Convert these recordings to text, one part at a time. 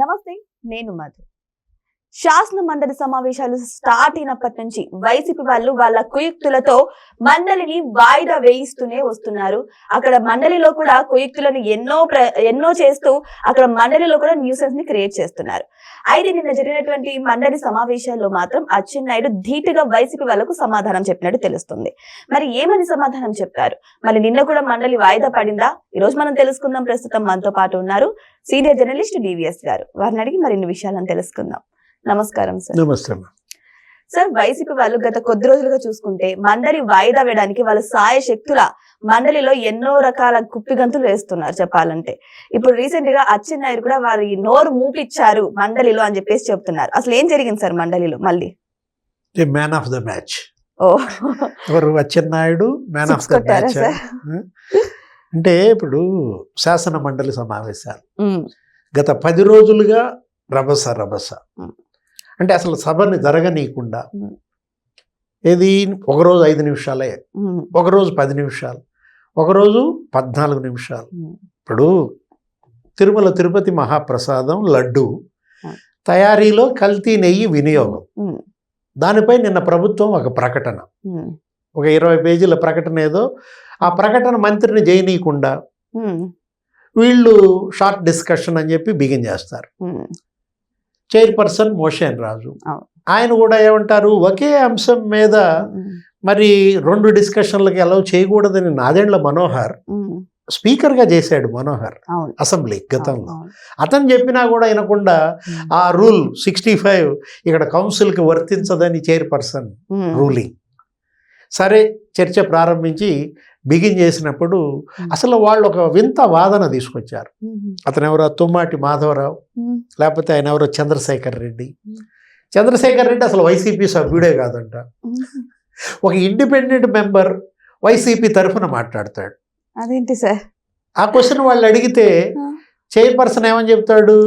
నమస్తే, నేను మధు. శాసన మండలి సమావేశాలు స్టార్ట్ అయినప్పటి నుంచి వైసీపీ వాళ్ళు వాళ్ళ కుయుక్తులతో మండలిని వాయిదా వేయిస్తూనే వస్తున్నారు. అక్కడ మండలిలో కూడా కుయుక్తులను ఎన్నో చేస్తూ అక్కడ మండలిలో కూడా న్యూసెన్స్ ని క్రియేట్ చేస్తున్నారు. అయితే నిన్న జరిగినటువంటి మండలి సమావేశాల్లో మాత్రం అచ్చెన్నాయుడు ధీటుగా వైసీపీ వాళ్ళకు సమాధానం చెప్పినట్టు తెలుస్తుంది. మరి ఏమని సమాధానం చెప్పారు? మరి నిన్న కూడా మండలి వాయిదా పడిందా? ఈ రోజు మనం తెలుసుకుందాం. ప్రస్తుతం మనతో పాటు ఉన్నారు సీనియర్ జర్నలిస్ట్ డివిఎస్ గారు. వారిని అడిగి మరిన్ని విషయాలను తెలుసుకుందాం. నమస్కారం సార్. నమస్తే సార్, వైసీపీ వాళ్ళు గత కొద్ది రోజులుగా చూసుకుంటే మండలి వాయిదా వేయడానికి వాళ్ళ సాయ శక్తుల మండలిలో ఎన్నో రకాల కుప్పిగంతులు వేస్తున్నారు చెప్పాలంటే. ఇప్పుడు రీసెంట్ గా అచ్చెన్నాయుడు కూడా వారి నోరు మూపిచ్చారు మండలిలో అని చెప్పేసి చెప్తున్నారు. అసలు ఏం జరిగింది సార్ మండలిలో? మళ్ళీ మ్యాన్ ఆఫ్ ద మ్యాచ్ ఎవరు? Atchannaidu man of the match. అంటే ఇప్పుడు శాసన మండలి సమావేశాలు గత 10 రోజులుగా రభస అంటే అసలు సభని జరగనీయకుండా, ఏది ఒకరోజు 5 నిమిషాలే, ఒకరోజు 10 నిమిషాలు, ఒకరోజు 14 నిమిషాలు. ఇప్పుడు తిరుమల తిరుపతి మహాప్రసాదం లడ్డు తయారీలో కల్తీ నెయ్యి వినియోగం, దానిపై నిన్న ప్రభుత్వం ఒక ప్రకటన, ఒక 20 పేజీల ప్రకటన ఏదో, ఆ ప్రకటన మంత్రిని చేయనీయకుండా వీళ్ళు షార్ట్ డిస్కషన్ అని చెప్పి బిగిన్ చేస్తారు. చైర్పర్సన్ మోషన్ రాజు ఆయన కూడా ఏమంటారు, ఒకే అంశం మీద మరి 2 డిస్కషన్లకి అలౌ చేయకూడదని నాదెండ్ల మనోహర్ స్పీకర్గా చేశాడు. మనోహర్ అసెంబ్లీ గతంలో అతను చెప్పినా కూడా వినకుండా ఆ రూల్ 65 ఇక్కడ కౌన్సిల్కి వర్తించదని చైర్పర్సన్ రూలింగ్. సరే, చర్చ ప్రారంభించి బిగిన్ చేసినప్పుడు అసలు వాళ్ళు ఒక వింత వాదన తీసుకొచ్చారు. అతను ఎవరో తుమ్మాటి మాధవరావు, లేకపోతే ఆయన ఎవరో చంద్రశేఖర్ రెడ్డి. చంద్రశేఖర్ రెడ్డి అసలు వైసీపీ సభ్యుడే కాదంట. ఒక ఇండిపెండెంట్ మెంబర్ వైసీపీ తరఫున మాట్లాడతాడు. అదేంటి సార్? ఆ క్వశ్చన్ వాళ్ళు అడిగితే చైర్పర్సన్ ఏమని చెప్తాడు,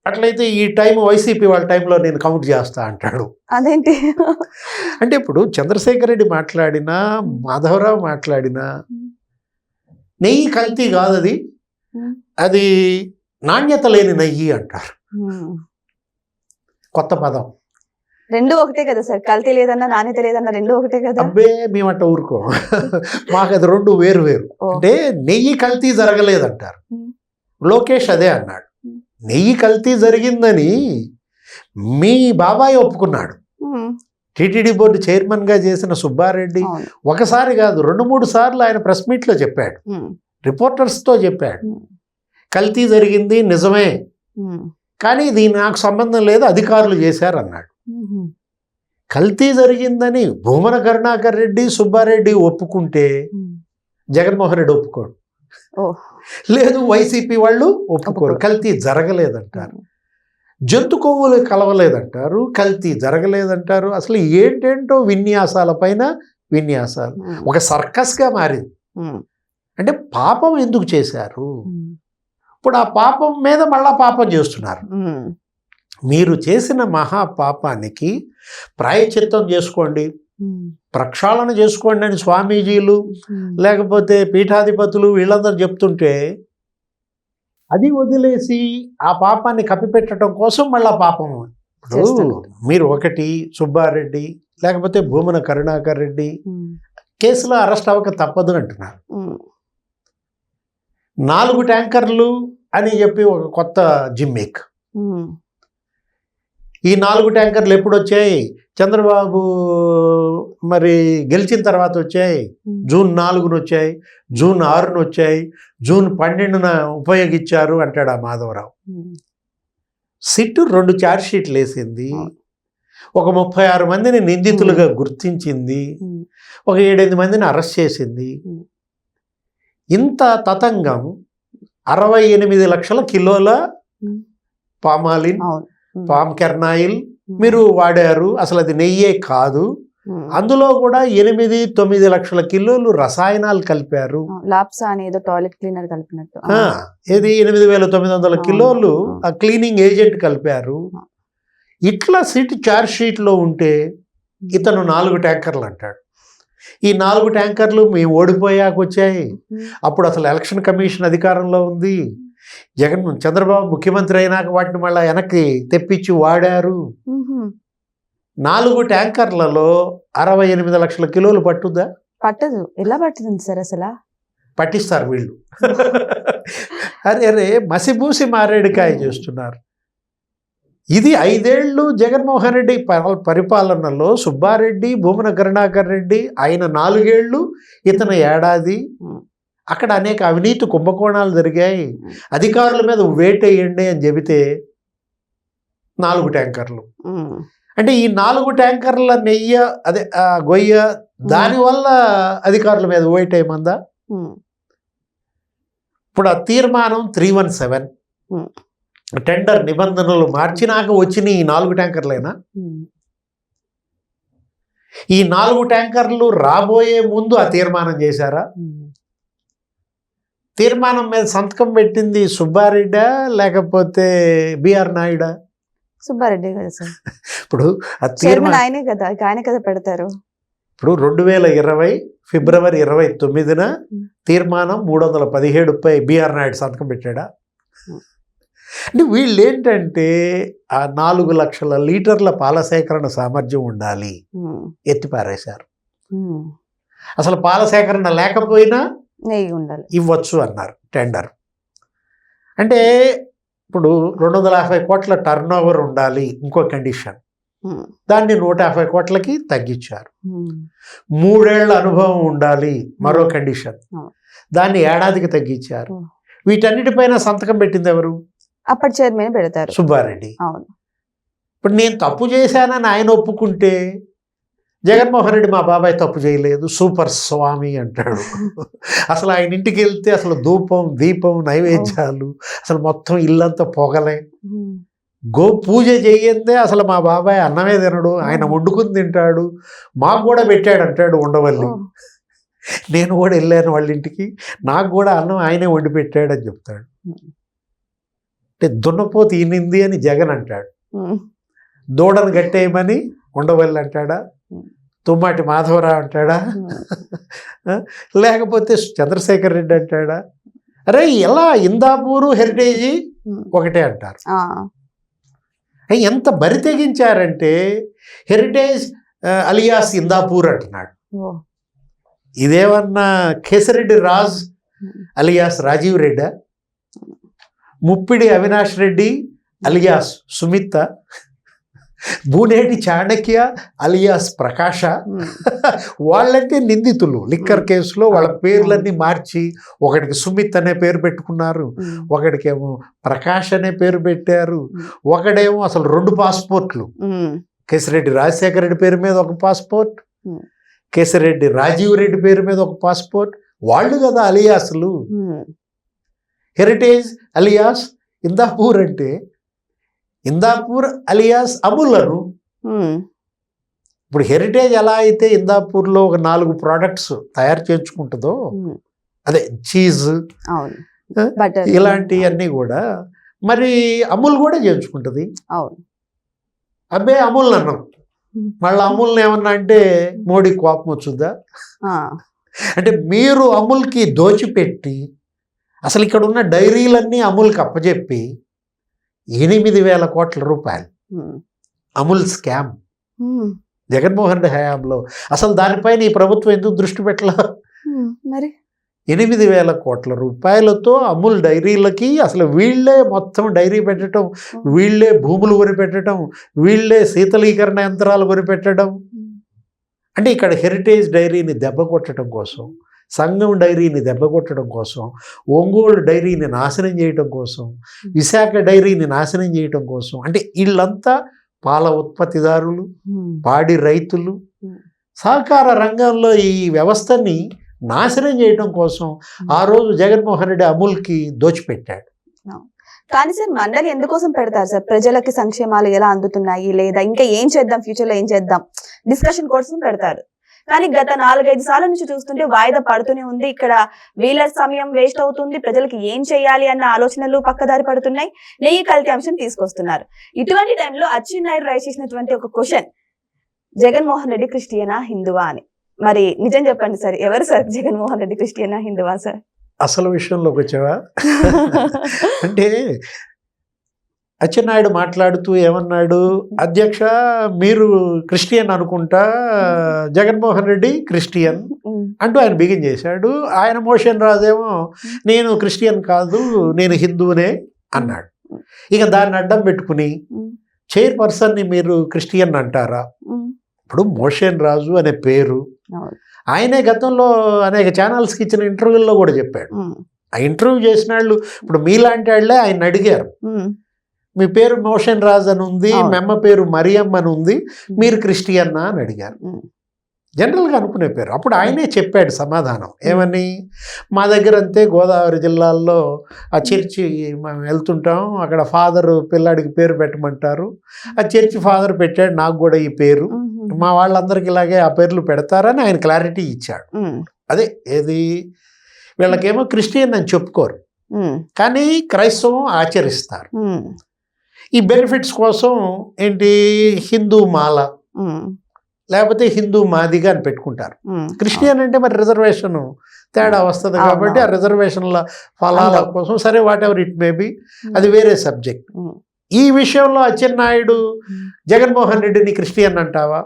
అట్లయితే ఈ టైం వైసీపీ వాళ్ళ టైంలో నేను కౌంట్ చేస్తా అంటాడు. అదేంటి అంటే ఇప్పుడు చంద్రశేఖర్ రెడ్డి మాట్లాడినా, మాధవరావు మాట్లాడినా నెయ్యి కల్తీ కాదు, అది నాణ్యత లేని నెయ్యి అంటారు. కొత్త పదం. రెండు ఒకటే కదా సార్? కల్తీ లేదన్నా నాణ్యత లేదన్నా రెండు ఒకటే కదా? అబ్బే, మేమట్ట ఊరుకో, మాకు అది 2 వేరు. అంటే నెయ్యి కల్తీ జరగలేదంటారు. లోకేష్ అదే అన్నాడు, నెయ్యి కల్తీ జరిగిందని మీ బాబాయ్ ఒప్పుకున్నాడు. టీటీడీ బోర్డు చైర్మన్గా చేసిన సుబ్బారెడ్డి ఒకసారి కాదు 2-3 సార్లు ఆయన ప్రెస్ మీట్లో చెప్పాడు, రిపోర్టర్స్తో చెప్పాడు, కల్తీ జరిగింది నిజమే, కానీ దీని నాకు సంబంధం లేదు, అధికారులు చేశారు అన్నాడు. కల్తీ జరిగిందని భూమన కరుణాకర్ రెడ్డి, సుబ్బారెడ్డి ఒప్పుకుంటే జగన్మోహన్ రెడ్డి ఒప్పుకోడు, లేదు వైసీపీ వాళ్ళు ఒప్పుకోరు. కల్తీ జరగలేదంటారు, జంతు కొవ్వులు కలవలేదంటారు, కల్తీ జరగలేదంటారు. అసలు ఏంటేంటో విన్యాసాల పైన విన్యాసాలు, ఒక సర్కస్గా మారింది. అంటే పాపం ఎందుకు చేశారు? ఇప్పుడు ఆ పాపం మీద మళ్ళా పాపం చేస్తున్నారు. మీరు చేసిన మహాపాపానికి ప్రాయశ్చిత్తం చేసుకోండి, ప్రక్షాళన చేసుకోండి అని స్వామీజీలు లేకపోతే పీఠాధిపతులు వీళ్ళందరూ చెప్తుంటే, అది వదిలేసి ఆ పాపాన్ని కప్పిపెట్టడం కోసం మళ్ళా పాపం. ఇప్పుడు మీరు ఒకటి సుబ్బారెడ్డి లేకపోతే భూమన కరుణాకర్ రెడ్డి కేసులో అరెస్ట్ అవ్వక తప్పదు అంటున్నారు. 4 ట్యాంకర్లు అని చెప్పి ఒక కొత్త జిమ్మిక్. ఈ 4 ట్యాంకర్లు ఎప్పుడు వచ్చాయి? చంద్రబాబు మరి గెలిచిన తర్వాత వచ్చాయి. జూన్ 4న వచ్చాయి, జూన్ 6న వచ్చాయి, జూన్ 12న ఉపయోగించారు అంటాడు ఆ మాధవరావు. సిట్ 2 ఛార్జ్ షీట్లు వేసింది, ఒక 36 మందిని నిందితులుగా గుర్తించింది, ఒక 7-8 మందిని అరెస్ట్ చేసింది. ఇంత తతంగం 68 లక్షల కిలోల పామాలిన్, పామ్ కెర్నాయిల్ మీరు వాడారు. అసలు అది నెయ్యే కాదు, అందులో కూడా 8-9 లక్షల కిలోలు రసాయనాలు కలిపారు. లాప్సా అనేది టాయిలెట్ క్లీనర్ కలిపినట్టు. ఏది 8,900 కిలోలు ఆ క్లీనింగ్ ఏజెంట్ కలిపారు. ఇట్లా సిట్ ఛార్జ్ షీట్లో ఉంటే ఇతను 4 ట్యాంకర్లు అంటాడు. ఈ 4 ట్యాంకర్లు మేము ఓడిపోయాక వచ్చాయి, అప్పుడు అసలు ఎలక్షన్ కమిషన్ అధికారంలో ఉంది, చంద్రబాబు ముఖ్యమంత్రి అయినాక వాటిని మళ్ళీ వెనక్కి తెప్పించి వాడారు. 4 ట్యాంకర్లలో 68 లక్షల కిలోలు పట్టుద్దా? పట్టదు. ఎలా పట్టుతుంది సార్ అసలు? పట్టిస్తారు వీళ్ళు. అరే మసిబూసి మారేడుకాయ చేస్తున్నారు. ఇది 5 ఏళ్ళు జగన్మోహన్ రెడ్డి పరిపాలనలో సుబ్బారెడ్డి, భూమన కరుణాకర్ రెడ్డి, ఆయన 4 ఏళ్ళు, ఇతను ఏడాది. అక్కడ అనేక అవినీతి కుంభకోణాలు జరిగాయి. అధికారుల మీద వేటేయండి అని చెబితే 4 ట్యాంకర్లు. అంటే ఈ 4 ట్యాంకర్ల నెయ్యి అదే గొయ్య దానివల్ల అధికారుల మీద వేటేయమందా? ఇప్పుడు ఆ తీర్మానం 317 టెండర్ నిబంధనలు మార్చినాక వచ్చిన ఈ 4 ట్యాంకర్లైనా? ఈ 4 ట్యాంకర్లు రాబోయే ముందు ఆ తీర్మానం చేశారా? తీర్మానం మీద సంతకం పెట్టింది సుబ్బారెడ్డా లేకపోతే బిఆర్ నాయుడా? సుబ్బారెడ్డి కదా సార్. ఇప్పుడు ఆ తీర్మానం ఆయనే కదా, ఆయన కదా పెడతారు. ఇప్పుడు 2020 ఫిబ్రవరి 29న తీర్మానం 317పై బిఆర్ నాయుడు సంతకం పెట్టాడా? అంటే వీళ్ళు ఏంటంటే ఆ 4 లక్షల లీటర్ల పాల సేకరణ సామర్థ్యం ఉండాలి, ఎత్తిపారేశారు. అసలు పాల సేకరణ లేకపోయినా నెయ్యి ఉండాలి, ఇవ్వచ్చు అన్నారు టెండర్. అంటే ఇప్పుడు 250 కోట్ల టర్న్ ఓవర్ ఉండాలి ఇంకో కండిషన్, దాన్ని 150 కోట్లకి తగ్గించారు. 3 ఏళ్ల అనుభవం ఉండాలి మరో కండిషన్, దాన్ని ఏడాదికి తగ్గించారు. వీటన్నిటిపైన సంతకం పెట్టింది ఎవరు? అప్పటి చైర్మన్ పెడతారు, సుబ్బారెడ్డి. అవును. ఇప్పుడు నేను తప్పు చేశానని ఆయన ఒప్పుకుంటే జగన్మోహన్ రెడ్డి మా బాబాయ్ తప్పు చేయలేదు, సూపర్ స్వామి అంటాడు. అసలు ఆయన ఇంటికి వెళ్తే అసలు ధూపం దీపం నైవేద్యాలు, అసలు మొత్తం ఇల్లంతా పొగలే. పూజ చెయ్యందే అసలు మా బాబాయ్ అన్నమే తినడు, ఆయన వండుకుని తింటాడు, మాకు కూడా పెట్టాడు అంటాడు ఉండవల్లి. నేను కూడా వెళ్ళాను వాళ్ళ ఇంటికి, నాకు కూడా అన్నం ఆయనే వండి పెట్టాడు అని చెప్తాడు. అంటే దున్నపోతు ఈనింది అని జగన్ అంటాడు, దూడను గట్టేయమని ఉండవల్లి అంటాడా? తుమ్మాటి మాధవరావు అంటాడా? లేకపోతే చంద్రశేఖర్ రెడ్డి అంటాడా? అరే ఎలా ఇందాపూరు హెరిటేజ్ ఒకటే అంటారు. ఎంత బరి తెగించారంటే హెరిటేజ్ అలియాస్ ఇందాపూర్ అంటున్నాడు. ఇదేమన్నా కేసరెడ్డి రాజ్ అలియాస్ రాజీవ్ రెడ్డా? ముప్పిడి అవినాష్ రెడ్డి అలియాస్ సుమిత్త, బూనేటి చాణక్య అలియాస్ ప్రకాశ, వాళ్ళంటే నిందితులు లిక్కర్ కేసులో. వాళ్ళ పేర్లన్నీ మార్చి ఒకటికి సుమిత్ అనే పేరు పెట్టుకున్నారు, ఒకటికేమో ప్రకాష్ అనే పేరు పెట్టారు, ఒకడేమో అసలు 2 పాస్పోర్ట్లు, కేసిరెడ్డి రాజశేఖర రెడ్డి పేరు మీద ఒక పాస్పోర్ట్, కేసిరెడ్డి రాజీవ్ రెడ్డి పేరు మీద ఒక పాస్పోర్ట్. వాళ్ళు కదా అలియాసులు. హెరిటేజ్ అలియాస్ ఇందాపూర్ అంటే ఇందాపూర్ అలియాస్ అమూల్ అను. ఇప్పుడు హెరిటేజ్ ఎలా అయితే ఇందాపూర్లో ఒక 4 ప్రోడక్ట్స్ తయారు చేయించుకుంటుందో, అదే చీజ్ ఇలాంటివన్నీ కూడా మరి అమూల్ కూడా చేయించుకుంటుంది. అబ్బే అమూల్ అన్నాం, మళ్ళీ అమూల్ని ఏమన్నా అంటే మోడీ కోపం వచ్చుద్దా? అంటే మీరు అమూల్కి దోచిపెట్టి అసలు ఇక్కడ ఉన్న డైరీలన్నీ అమూల్కి అప్పచెప్పి 8,000 కోట్ల రూపాయలు అమూల్ స్కామ్ జగన్మోహన్ రెడ్డి హయాంలో. అసలు దానిపైన ఈ ప్రభుత్వం ఎందుకు దృష్టి పెట్టలా? మరి 8,000 కోట్ల రూపాయలతో అమూల్ డైరీలకి అసలు వీళ్ళే మొత్తం డైరీ పెట్టడం, వీళ్ళే భూములు కొనిపెట్టడం, వీళ్ళే శీతలీకరణ యంత్రాలు కొనిపెట్టడం. అంటే ఇక్కడ హెరిటేజ్ డైరీని దెబ్బ కొట్టడం కోసం, సంఘం డైరీని దెబ్బ కొట్టడం కోసం, ఒంగోలు డైరీని నాశనం చేయడం కోసం, విశాఖ డైరీని నాశనం చేయడం కోసం, అంటే వీళ్ళంతా పాల ఉత్పత్తిదారులు, పాడి రైతులు, సహకార రంగంలో ఈ వ్యవస్థని నాశనం చేయడం కోసం ఆ రోజు జగన్మోహన్ రెడ్డి అమూల్కి దోచిపెట్టాడు. కానీ సార్ మండలి ఎందుకోసం పెడతారు సార్? ప్రజలకి సంక్షేమాలు ఎలా అందుతున్నాయి, లేదా ఇంకా ఏం చేద్దాం, ఫ్యూచర్లో ఏం చేద్దాం డిస్కషన్ కోసం పెడతారు. కానీ గత 4-5 సార్ల నుంచి చూస్తుంటే వాయిదా పడుతూనే ఉంది. ఇక్కడ వీళ్ళ సమయం వేస్ట్ అవుతుంది, ప్రజలకు ఏం చేయాలి అన్న ఆలోచనలు పక్కదారి పడుతున్నాయి, నెయ్యి కల్తీ అంశం తీసుకొస్తున్నారు. ఇటువంటి టైంలో అచ్చెన్నాయుడు రైజ్ చేసినటువంటి ఒక క్వశ్చన్, జగన్మోహన్ రెడ్డి క్రిస్టియనా హిందువా అని. మరి నిజం చెప్పండి సార్, ఎవరు సార్ జగన్మోహన్ రెడ్డి, క్రిస్టియనా హిందువా సార్? అసలు విషయంలోకి వచ్చావా? అంటే అచ్చెన్నాయుడు మాట్లాడుతూ ఏమన్నాడు, అధ్యక్ష మీరు క్రిస్టియన్ అనుకుంటా, జగన్మోహన్ రెడ్డి క్రిస్టియన్ అంటూ ఆయన బిగిన్ చేశాడు. ఆయన మోషన్ రాజేమో నేను క్రిస్టియన్ కాదు నేను హిందువునే అన్నాడు. ఇక దాన్ని అడ్డం పెట్టుకుని చైర్పర్సన్ని మీరు క్రిస్టియన్ అంటారా? ఇప్పుడు మోషన్ రాజు అనే పేరు ఆయనే గతంలో అనేక ఛానల్స్కి ఇచ్చిన ఇంటర్వ్యూల్లో కూడా చెప్పాడు. ఆ ఇంటర్వ్యూ చేసిన వాళ్ళు ఇప్పుడు మీలాంటి వాళ్ళే ఆయన అడిగారు, మీ పేరు మోషన్ రాజ్ అని ఉంది, మీ అమ్మ పేరు మరియమ్మ అని ఉంది, మీరు క్రిస్టియన్నా అని అడిగారు. జనరల్గా అనుకునే పేరు. అప్పుడు ఆయనే చెప్పాడు సమాధానం ఏమని, మా దగ్గర అంతే గోదావరి జిల్లాల్లో ఆ చర్చి మేము వెళ్తుంటాం, అక్కడ ఫాదరు పిల్లాడికి పేరు పెట్టమంటారు, ఆ చర్చి ఫాదర్ పెట్టాడు నాకు కూడా ఈ పేరు, మా వాళ్ళందరికి ఇలాగే ఆ పేర్లు పెడతారని ఆయన క్లారిటీ ఇచ్చాడు. అదే ఏది వీళ్ళకేమో క్రిస్టియన్ అని చెప్పుకోరు కానీ క్రైస్తవం ఆచరిస్తారు. ఈ బెనిఫిట్స్ కోసం ఏంటి హిందూ మాల లేకపోతే హిందూ మాదిగా అని పెట్టుకుంటారు. క్రిస్టియన్ అంటే మరి రిజర్వేషన్ తేడా వస్తుంది కాబట్టి ఆ రిజర్వేషన్ల ఫలాల కోసం సరే what ever it may be, అది వేరే సబ్జెక్ట్. ఈ విషయంలో అచ్చెన్నాయుడు జగన్మోహన్ రెడ్డిని క్రిస్టియన్ అంటావా?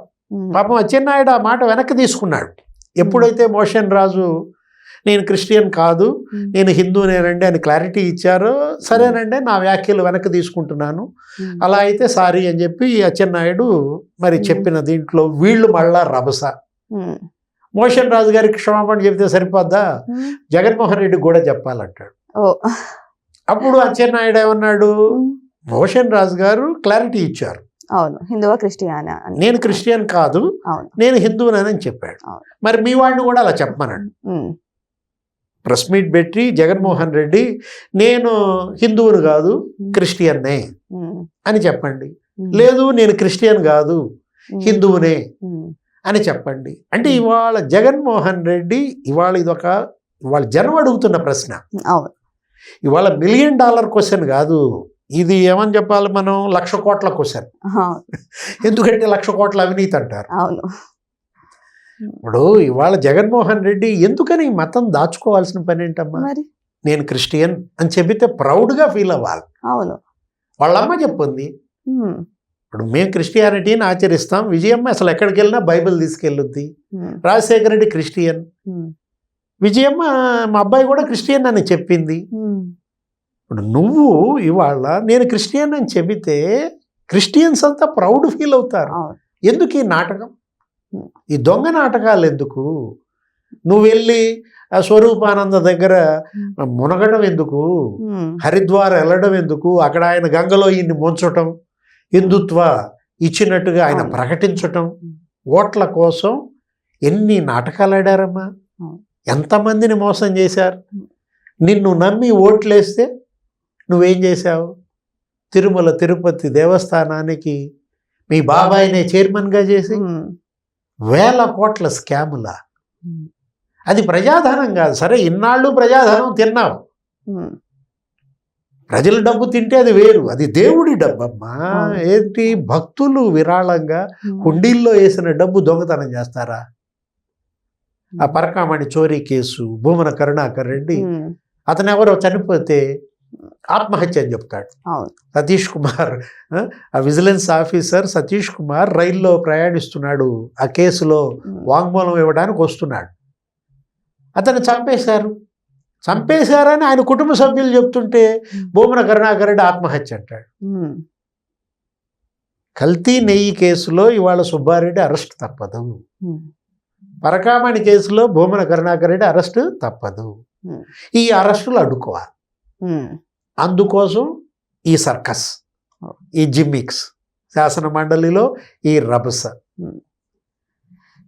పాపం అచ్చెన్నాయుడు ఆ మాట వెనక్కి తీసుకున్నాడు. ఎప్పుడైతే మోషన్ రాజు నేను క్రిస్టియన్ కాదు నేను హిందూనేనండి అని క్లారిటీ ఇచ్చారో, సరేనండి నా వ్యాఖ్యలు వెనక్కి తీసుకుంటున్నాను, అలా అయితే సారీ అని చెప్పి అచ్చెన్నాయుడు మరి చెప్పిన దీంట్లో వీళ్ళు మళ్ళా రభస. మోషన్ రాజు గారికి క్షమాపణ చెప్తే సరిపోద్దా, జగన్మోహన్ రెడ్డి కూడా చెప్పాలంటాడు. అప్పుడు అచ్చెన్నాయుడు ఏమన్నాడు, మోషన్ రాజు గారు క్లారిటీ ఇచ్చారు, అవును హిందువా క్రిస్టియన్, నేను క్రిస్టియన్ కాదు నేను హిందువునని చెప్పాడు. మరి మీ వాడిని కూడా అలా చెప్పమన్నాడు. ప్రెస్ మీట్ పెట్టి జగన్మోహన్ రెడ్డి నేను హిందువుని కాదు క్రిస్టియన్నే అని చెప్పండి, లేదు నేను క్రిస్టియన్ కాదు హిందువునే అని చెప్పండి. అంటే ఇవాళ జగన్మోహన్ రెడ్డి ఇవాళ ఇవాళ జనం అడుగుతున్న ప్రశ్న, ఇవాళ $1 మిలియన్ క్వశ్చన్ కాదు, ఇది ఏమని చెప్పాలి మనం, 1,00,000 కోట్ల క్వశ్చన్. ఎందుకంటే 1,00,000 కోట్ల అవినీతి అంటారు. ఇప్పుడు ఇవాళ జగన్మోహన్ రెడ్డి ఎందుకని మతం దాచుకోవాల్సిన పని ఏంటమ్మా? నేను క్రిస్టియన్ అని చెబితే ప్రౌడ్గా ఫీల్ అవ్వాలి. వాళ్ళమ్మ చెప్పింది, ఇప్పుడు మేము క్రిస్టియానిటీని ఆచరిస్తాం, విజయమ్మ అసలు ఎక్కడికి వెళ్ళినా బైబిల్ తీసుకెళ్ళుద్ది, రాజశేఖర రెడ్డి క్రిస్టియన్, విజయమ్మ మా అబ్బాయి కూడా క్రిస్టియన్ అని చెప్పింది. ఇప్పుడు నువ్వు ఇవాళ నేను క్రిస్టియన్ అని చెబితే క్రిస్టియన్స్ అంతా ప్రౌడ్ ఫీల్ అవుతారు. ఎందుకు ఈ నాటకం, ఈ దొంగ నాటకాలు ఎందుకు? నువ్వు వెళ్ళి ఆ స్వరూపానంద దగ్గర మునగడం ఎందుకు, హరిద్వార్ వెళ్ళడం ఎందుకు, అక్కడ ఆయన గంగలో ఈయన్ని ముంచటం, హిందుత్వ ఇచ్చినట్టుగా ఆయన ప్రకటించటం, ఓట్ల కోసం ఎన్ని నాటకాలు ఆడారమ్మా, ఎంతమందిని మోసం చేశారు. నిన్ను నమ్మి ఓట్లేస్తే నువ్వేం చేశావు, తిరుమల తిరుపతి దేవస్థానానికి మీ బాబాయినే చైర్మన్గా చేసి 1,000 కోట్ల స్కాములా. అది ప్రజాధనం కాదు, సరే ఇన్నాళ్ళు ప్రజాధనం తిన్నావు, ప్రజల డబ్బు తింటే అది వేరు, అది దేవుడి డబ్బమ్మా. ఏంటి భక్తులు విరాళంగా హుండీల్లో వేసిన డబ్బు దొంగతనం చేస్తారా? ఆ పరకామణి చోరీ కేసు, భూమన కరుణాకర్ రెడ్డి అతను ఎవరో చనిపోతే ఆత్మహత్య అని చెప్తాడు. సతీష్ కుమార్, ఆ విజిలెన్స్ ఆఫీసర్ సతీష్ కుమార్ రైల్లో ప్రయాణిస్తున్నాడు, ఆ కేసులో వాంగ్మూలం ఇవ్వడానికి వస్తున్నాడు, అతను చంపేశారని ఆయన కుటుంబ సభ్యులు చెప్తుంటే భూమన కరుణాకర్ రెడ్డి ఆత్మహత్య అంటాడు. కల్తీ నెయ్యి కేసులో ఇవాళ సుబ్బారెడ్డి అరెస్ట్ తప్పదు, పరకామణి కేసులో భూమన కరుణాకర్ రెడ్డి అరెస్ట్ తప్పదు. ఈ అరెస్టులు అడ్డుకోవాలి. అందుకోసం ఈ సర్కస్, ఈ జిమ్మిక్స్, శాసన మండలిలో ఈ రభస.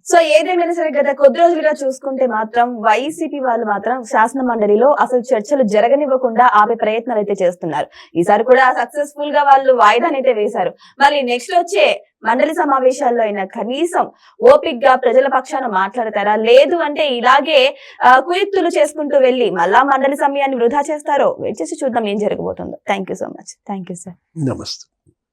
సో ఏదేమైనా సరే గత కొద్ది రోజులుగా చూసుకుంటే మాత్రం వైసీపీ వాళ్ళు మాత్రం శాసన మండలిలో అసలు చర్చలు జరగనివ్వకుండా ఆపే ప్రయత్నాలు అయితే చేస్తున్నారు. ఈసారి కూడా సక్సెస్ఫుల్ గా వాళ్ళు వాయిదానైతే వేశారు. మళ్ళీ నెక్స్ట్ వచ్చే మండలి సమావేశాల్లో అయినా కనీసం ఓపిక్ గా ప్రజల పక్షాన మాట్లాడతారా, లేదు అంటే ఇలాగే కుయుక్తులు చేసుకుంటూ వెళ్ళి మళ్ళా మండలి సమయాన్ని వృధా చేస్తారో వెయిట్ చేసి చూద్దాం ఏం జరగబోతుందో. Thank you so much. Thank you sir. నమస్తే.